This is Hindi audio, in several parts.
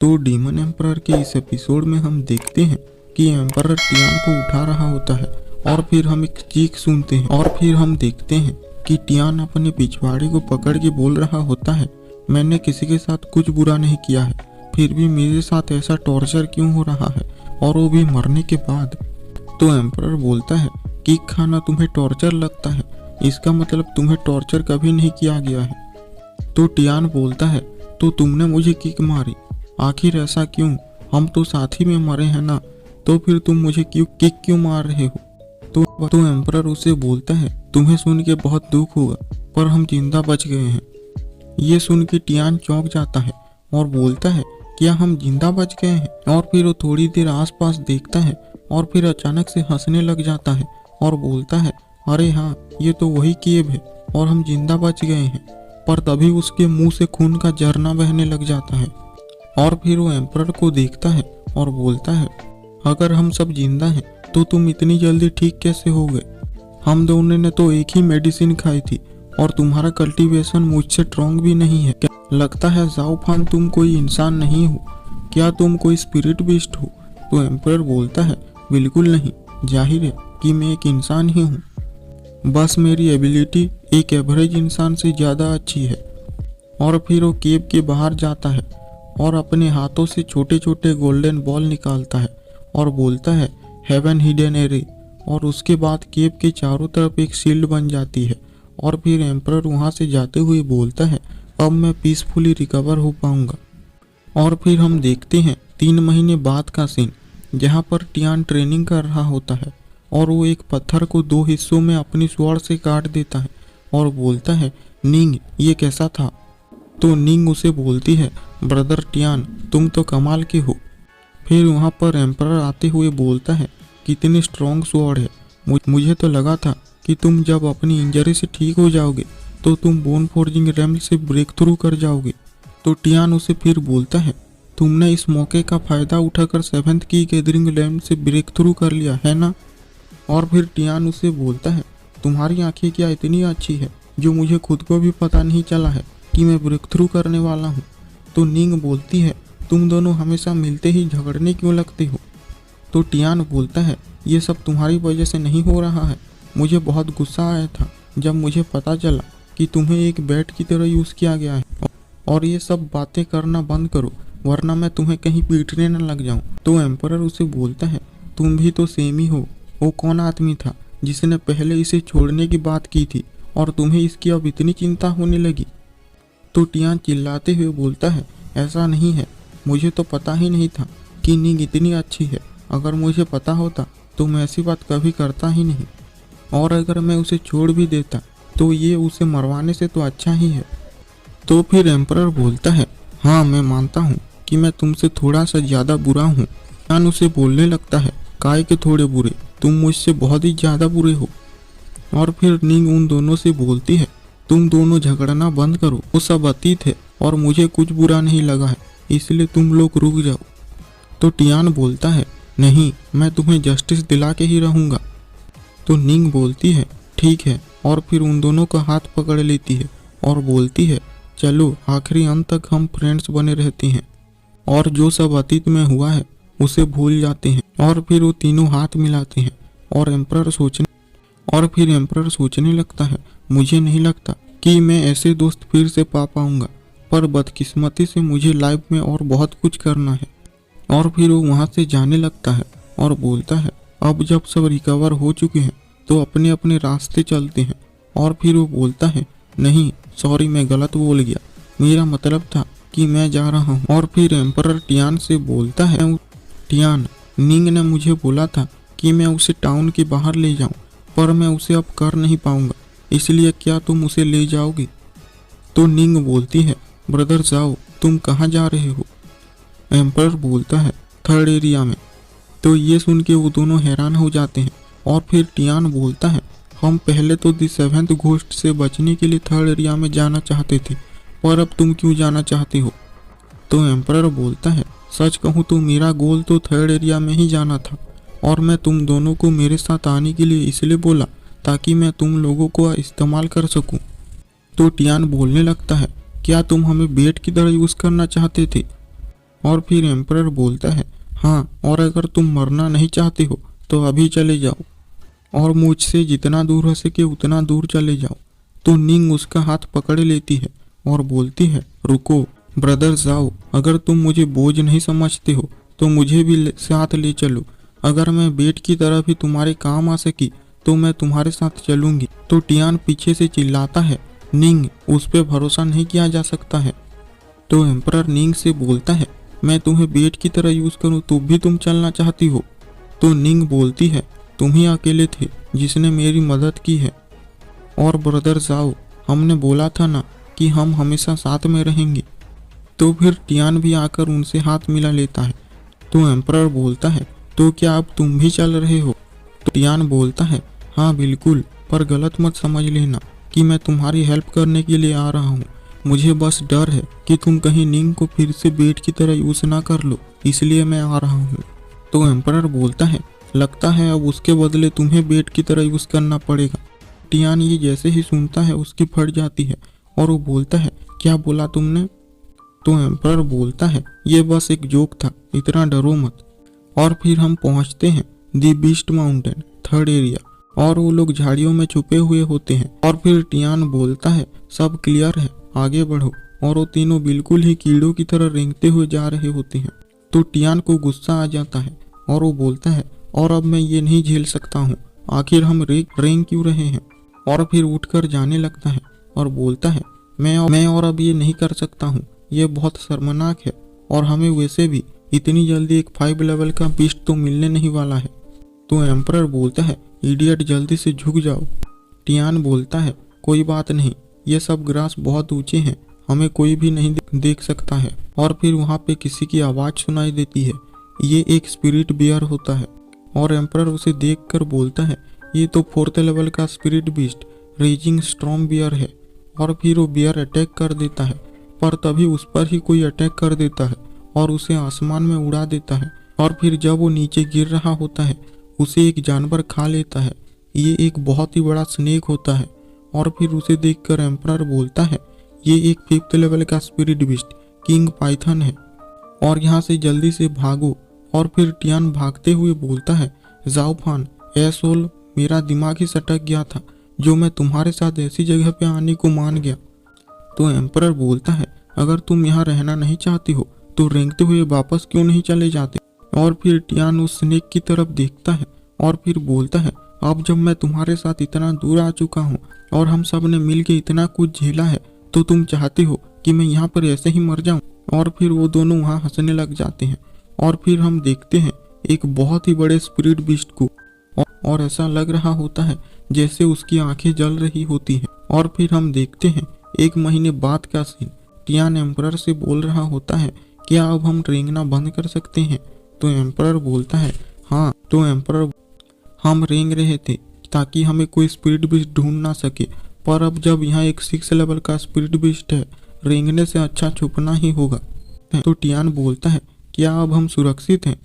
तो डीमन एम्परर के इस एपिसोड में हम देखते हैं कि एम्परर टियान को उठा रहा होता है और फिर हम एक चीख सुनते हैं और फिर हम देखते हैं कि टियान अपने पिछवाड़े को पकड़ के बोल रहा होता है, मैंने किसी के साथ कुछ बुरा नहीं किया है, फिर भी मेरे साथ ऐसा टॉर्चर क्यों हो रहा है, और वो भी मरने के बाद। तो एम्परर बोलता है कि खाना तुम्हें टॉर्चर लगता है, इसका मतलब तुम्हें टॉर्चर कभी नहीं किया गया है। तो टियान बोलता है, तो तुमने मुझे किक मारी, आखिर ऐसा क्यों, हम तो साथ ही में मरे हैं ना, तो फिर तुम मुझे किक क्यों मार रहे हो। तो एम्परर उसे बोलता है, तुम्हें सुन के बहुत दुख होगा पर हम जिंदा बच गए हैं। ये सुन के टियान चौंक जाता है और बोलता है, क्या हम जिंदा बच गए हैं। और फिर वो थोड़ी देर आसपास देखता है और फिर अचानक से हंसने लग जाता है और बोलता है, अरे हाँ, ये तो वही केव है और हम जिंदा बच गए हैं। पर तभी उसके मुंह से खून का झरना बहने लग जाता है और फिर वो एम्परर को देखता है और बोलता है, अगर हम सब जिंदा हैं तो तुम इतनी जल्दी ठीक कैसे हो गए। हम दोनों ने तो एक ही मेडिसिन खाई थी और तुम्हारा कल्टीवेशन मुझसे स्ट्रॉन्ग भी नहीं है। क्या लगता है जाओ फान तुम कोई इंसान नहीं हो, क्या तुम कोई स्पिरिट बीस्ट हो। तो एम्परर बोलता है, बिल्कुल नहीं, जाहिर है कि मैं एक इंसान ही हूँ, बस मेरी एबिलिटी एक एवरेज इंसान से ज़्यादा अच्छी है। और फिर वो केव के बाहर जाता है और अपने हाथों से छोटे छोटे गोल्डन बॉल निकालता है और बोलता है, हेवन हिडन एरे। और उसके बाद केव के चारों तरफ एक शील्ड बन जाती है और फिर एम्परर वहाँ से जाते हुए बोलता है, अब मैं पीसफुली रिकवर हो पाऊंगा। और फिर हम देखते हैं 3 महीने बाद का सीन, जहाँ पर टियान ट्रेनिंग कर रहा होता है और वो एक पत्थर को 2 हिस्सों में अपनी स्वॉर्ड से काट देता है और बोलता है, निंग ये कैसा था। तो निंग उसे बोलती है, ब्रदर टियान तुम तो कमाल के हो। फिर वहाँ पर एम्परर आते हुए बोलता है, कितनी स्ट्रॉन्ग स्वॉर्ड है, मुझे तो लगा था कि तुम जब अपनी इंजरी से ठीक हो जाओगे तो तुम बोन फोर्जिंग रेमल से ब्रेक थ्रू कर जाओगे। तो टियान उसे फिर बोलता है, तुमने इस मौके का फ़ायदा उठाकर 7th की गैदरिंग रेमल से ब्रेक थ्रू कर लिया है ना। और फिर टियान उसे बोलता है, तुम्हारी आंखें क्या इतनी अच्छी है जो मुझे खुद को भी पता नहीं चला है कि मैं ब्रेक थ्रू करने वाला हूँ। तो निंग बोलती है, तुम दोनों हमेशा मिलते ही झगड़ने क्यों लगते हो। तो टियान बोलता है, ये सब तुम्हारी वजह से नहीं हो रहा है, मुझे बहुत गुस्सा आया था जब मुझे पता चला कि तुम्हें एक बैट की तरह यूज़ किया गया है, और ये सब बातें करना बंद करो वरना मैं तुम्हें कहीं पीटने न लग जाऊं। तो एम्परर उसे बोलता है, तुम भी तो सेम ही हो, वो कौन आदमी था जिसने पहले इसे छोड़ने की बात की थी और तुम्हें इसकी अब इतनी चिंता होने लगी। तो टियान चिल्लाते हुए बोलता है, ऐसा नहीं है, मुझे तो पता ही नहीं था कि निंग इतनी अच्छी है, अगर मुझे पता होता तो मैं ऐसी बात कभी करता ही नहीं, और अगर मैं उसे छोड़ भी देता तो ये उसे मरवाने से तो अच्छा ही है। तो फिर एम्परर बोलता है, हाँ मैं मानता हूँ कि मैं तुमसे थोड़ा सा ज़्यादा बुरा हूँ। टियान उसे बोलने लगता है, काय के थोड़े बुरे, तुम मुझसे बहुत ही ज़्यादा बुरे हो। और फिर निंग उन दोनों से बोलती है, तुम दोनों झगड़ना बंद करो, वो सब अतीत है और मुझे कुछ बुरा नहीं लगा है, इसलिए तुम लोग रुक जाओ। तो टियान बोलता है, नहीं, मैं तुम्हें जस्टिस दिला के ही रहूँगा। तो निंग बोलती है, ठीक है, और फिर उन दोनों का हाथ पकड़ लेती है और बोलती है, चलो आखिरी अंत तक हम फ्रेंड्स बने रहते हैं और जो सब अतीत में हुआ है उसे भूल जाते हैं। और फिर वो तीनों हाथ मिलाते हैं और फिर एम्परर सोचने लगता है, मुझे नहीं लगता कि मैं ऐसे दोस्त फिर से पा पाऊंगा, पर बदकिस्मती से मुझे लाइफ में और बहुत कुछ करना है। और फिर वो वहाँ से जाने लगता है और बोलता है, अब जब सब रिकवर हो चुके हैं तो अपने अपने रास्ते चलते हैं। और फिर वो बोलता है, नहीं सॉरी, मैं गलत बोल गया, मेरा मतलब था कि मैं जा रहा हूँ। और फिर एम्परर टियान से बोलता है, टियान निंग ने मुझे बोला था कि मैं उसे टाउन के बाहर ले जाऊँ, पर मैं उसे अब कर नहीं पाऊंगा, इसलिए क्या तुम उसे ले जाओगे। तो निंग बोलती है, ब्रदर जाओ, तुम कहाँ जा रहे हो। एम्परर बोलता है, 3rd एरिया में। तो ये सुन के वो दोनों हैरान हो जाते हैं और फिर टियान बोलता है, हम पहले तो दी 7th घोस्ट से बचने के लिए 3rd एरिया में जाना चाहते थे, पर अब तुम क्यों जाना चाहते हो। तो एम्परर बोलता है, सच कहूँ तो मेरा गोल तो 3rd एरिया में ही जाना था और मैं तुम दोनों को मेरे साथ आने के लिए इसलिए बोला ताकि मैं तुम लोगों को इस्तेमाल कर सकूं। तो टियान बोलने लगता है, क्या तुम हमें बेट की तरह यूज़ करना चाहते थे। और फिर एम्परर बोलता है, हाँ, और अगर तुम मरना नहीं चाहते हो तो अभी चले जाओ और मुझसे जितना दूर हो सके उतना दूर चले जाओ। तो निंग उसका हाथ पकड़ लेती है और बोलती है, रुको ब्रदर जाओ, अगर तुम मुझे बोझ नहीं समझते हो तो मुझे भी साथ ले चलो। अगर मैं बेट की तरह भी तुम्हारे काम आ सकी तो मैं तुम्हारे साथ चलूंगी। तो टियान पीछे से चिल्लाता है, निंग उस पर भरोसा नहीं किया जा सकता है। तो एम्परर निंग से बोलता है, मैं तुम्हें बेट की तरह यूज करूं तो भी तुम चलना चाहती हो। तो निंग बोलती है, तुम ही अकेले थे जिसने मेरी मदद की है। और ब्रदर जाओ, हमने बोला था ना कि हम हमेशा साथ में रहेंगे। तो फिर टियान भी आकर उनसे हाथ मिला लेता है। तो एम्परर बोलता है, तो क्या अब तुम भी चल रहे हो? तो टियान बोलता है, हाँ बिल्कुल, पर गलत मत समझ लेना कि मैं तुम्हारी हेल्प करने के लिए आ रहा हूँ। मुझे बस डर है कि तुम कहीं निंग को फिर से बेट की तरह यूज ना कर लो, इसलिए मैं आ रहा हूँ। तो एम्परर बोलता है, लगता है अब उसके बदले तुम्हें बेट की तरह यूज करना पड़ेगा। टियान ये जैसे ही सुनता है उसकी फट जाती है और वो बोलता है, क्या बोला तुमने? तो एम्परर बोलता है, ये बस एक जोक था, इतना डरो मत। और फिर हम पहुंचते हैं दी बीस्ट माउंटेन थर्ड एरिया और वो लोग झाड़ियों में छुपे हुए होते हैं। और फिर टियान बोलता है, सब क्लियर है, आगे बढ़ो। और वो तीनों बिल्कुल ही कीड़ों की तरह रेंगते हुए जा रहे होते हैं। तो टियान को गुस्सा आ जाता है और वो बोलता है, और अब मैं ये नहीं झेल सकता हूँ, आखिर हम रेंग क्यों रहे हैं? और फिर उठकर जाने लगता है और बोलता है, मैं और अब ये नहीं कर सकता हूँ, ये बहुत शर्मनाक है और हमें वैसे भी इतनी जल्दी एक 5 लेवल का बीस्ट तो मिलने नहीं वाला है। तो एम्परर बोलता है, इडियट जल्दी से झुक जाओ। टियान बोलता है, कोई बात नहीं, ये सब ग्रास बहुत ऊंचे हैं, हमें कोई भी नहीं देख सकता है। और फिर वहाँ पे किसी की आवाज़ सुनाई देती है, ये एक स्पिरिट बियर होता है। और एम्परर उसे देखकर बोलता है, ये तो 4th लेवल का spirit beast raging storm bear है। और फिर वो बियर अटैक कर देता है, पर तभी उस पर ही कोई अटैक कर देता है और उसे आसमान में उड़ा देता है। और फिर जब वो नीचे गिर रहा होता है उसे एक जानवर खा लेता है। ये एक बहुत ही बड़ा स्नेक होता है। और फिर उसे देखकर एम्परर बोलता है, ये एक 5th लेवल का स्पिरिट बीस्ट किंग पाइथन है और यहाँ से जल्दी से भागो। और फिर टियान भागते हुए बोलता है, जाओ फान एसोल, मेरा दिमाग ही सटक गया था जो मैं तुम्हारे साथ ऐसी जगह पे आने को मान गया। तो एम्परर बोलता है, अगर तुम यहाँ रहना नहीं चाहती हो तो रेंगते हुए वापस क्यों नहीं चले जाते? और फिर टियान उस स्नेक की तरफ देखता है और फिर बोलता है, अब जब मैं तुम्हारे साथ इतना दूर आ चुका हूँ और हम सब ने मिल के इतना कुछ झेला है तो तुम चाहते हो कि मैं यहाँ पर ऐसे ही मर जाऊँ? और फिर वो दोनों वहाँ हंसने लग जाते हैं। और फिर हम देखते हैं एक बहुत ही बड़े स्पिरिट बीस्ट को और ऐसा लग रहा होता है जैसे उसकी आंखें जल रही होती हैं। और फिर हम देखते हैं 1 महीने बाद का सीन। टियान एम्परर से बोल रहा होता है, क्या अब हम रेंगना बंद कर सकते हैं? तो एम्परर बोलता है, हाँ। तो एम्परर, हम रेंग रहे थे ताकि हमें कोई स्पिरिट बीस्ट ढूंढ ना सके, पर अब जब यहाँ एक 6 लेवल का स्पिरिट बीस्ट है, रेंगने से अच्छा छुपना ही होगा। तो टियान बोलता है, क्या अब हम सुरक्षित हैं?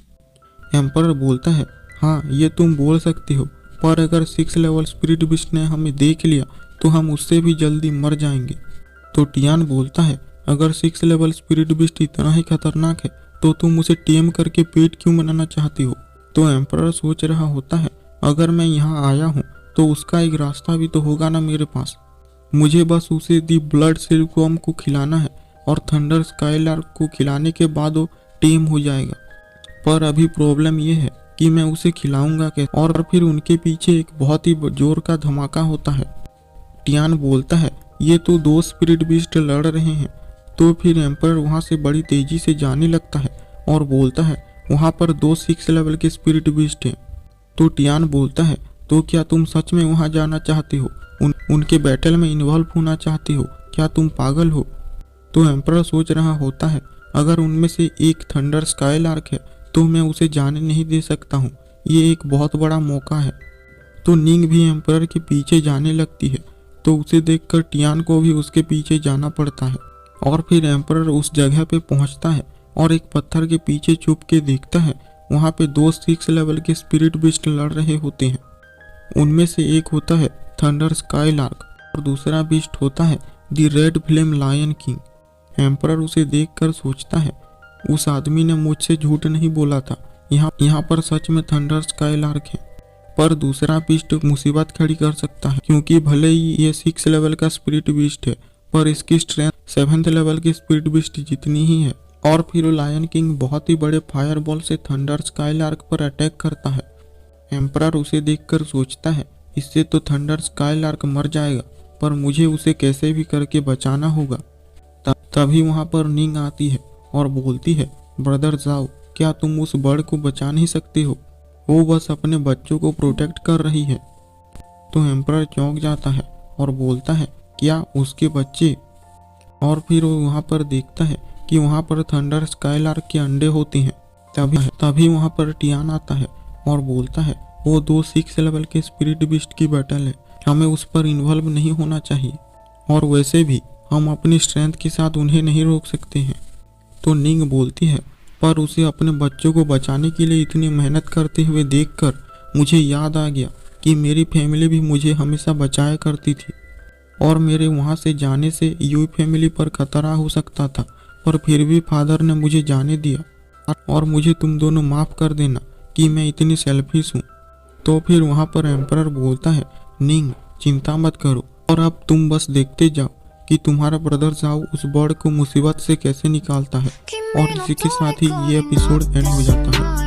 एम्परर बोलता है, हाँ ये तुम बोल सकती हो, पर अगर 6 लेवल स्पिरिट बीस्ट ने हमें देख लिया तो हम उससे भी जल्दी मर जाएंगे। तो टियान बोलता है, अगर 6 लेवल स्पिरिट बीस्ट इतना ही खतरनाक है तो तुम उसे टेम करके पेट क्यों बनाना चाहती हो? तो एम्परर सोच रहा होता है, अगर मैं यहाँ आया हूँ तो उसका एक रास्ता भी तो होगा ना मेरे पास। मुझे बस उसे दी ब्लड सिल्कवर्म को खिलाना है और थंडर स्काईलार्क को खिलाने के बाद वो टेम हो जाएगा। पर अभी प्रॉब्लम ये है कि मैं उसे खिलाऊंगा कैसे? और फिर उनके पीछे एक बहुत ही जोर का धमाका होता है। टियान बोलता है, ये तो 2 स्पिरिट बीस्ट लड़ रहे हैं। तो फिर एम्परर वहाँ से बड़ी तेजी से जाने लगता है और बोलता है, वहाँ पर 2 6 लेवल के स्पिरिट बीस्ट हैं। तो टियान बोलता है, तो क्या तुम सच में वहाँ जाना चाहते हो? उनके बैटल में इन्वॉल्व होना चाहते हो? क्या तुम पागल हो? तो एम्परर सोच रहा होता है, अगर उनमें से एक थंडर स्काईलार्क है तो मैं उसे जाने नहीं दे सकता हूँ, ये एक बहुत बड़ा मौका है। तो निंग भी एम्परर के पीछे जाने लगती है, तो उसे देखकर टियान को भी उसके पीछे जाना पड़ता है। और फिर एम्परर उस जगह पे पहुंचता है और एक पत्थर के पीछे छुप के देखता है, वहाँ पे 2 6 लेवल के स्पिरिट बीस्ट लड़ रहे होते हैं। उनमें से एक होता है थंडर स्काईलार्क और दूसरा बीस्ट होता है the red flame lion king. Emperor उसे देखकर सोचता है, उस आदमी ने मुझसे झूठ नहीं बोला था। यहाँ पर सच में थंडर स्काईलार्क है। पर दूसरा बीस्ट मुसीबत खड़ी कर सकता है, क्योंकि भले ही ये 6 लेवल का स्पिरिट बीस्ट है पर इसकी स्ट्रेंथ 7th लेवल की स्पिरिट बीस्ट जितनी ही है। और फिर लायन किंग बहुत ही बड़े फायरबॉल से थंडर स्काईलार्क पर अटैक करता है। एम्परर उसे देखकर सोचता है इससे तो थंडर स्काईलार्क मर जाएगा, पर मुझे उसे कैसे भी करके बचाना होगा। तभी वहां पर निंग आती है और बोलती है, ब्रदर जाओ, क्या तुम उस बर्ड को बचा नहीं सकते हो? वो बस अपने बच्चों को प्रोटेक्ट कर रही है। तो एम्परर चौंक जाता है और बोलता है, क्या उसके बच्चे? और फिर वो वहाँ पर देखता है कि वहाँ पर थंडर स्काईलार्क के अंडे होते हैं। तभी वहाँ पर टियान आता है और बोलता है, वो 2 6 लेवल के स्पिरिट बीस्ट की बैटल है, हमें उस पर इन्वॉल्व नहीं होना चाहिए, और वैसे भी हम अपनी स्ट्रेंथ के साथ उन्हें नहीं रोक सकते हैं। तो निंग बोलती है, पर उसे अपने बच्चों को बचाने के लिए इतनी मेहनत करते हुए देखकर मुझे याद आ गया कि मेरी फैमिली भी मुझे हमेशा बचाया करती थी, और मेरे वहाँ से जाने से यू फैमिली पर खतरा हो सकता था, पर फिर भी फादर ने मुझे जाने दिया। और मुझे तुम दोनों माफ़ कर देना कि मैं इतनी सेल्फिश हूँ। तो फिर वहाँ पर एम्परर बोलता है, निंग चिंता मत करो, और अब तुम बस देखते जाओ कि तुम्हारा ब्रदर जाओ उस बर्ड को मुसीबत से कैसे निकालता है। और इसी के साथ ही ये एपिसोड एंड हो जाता है।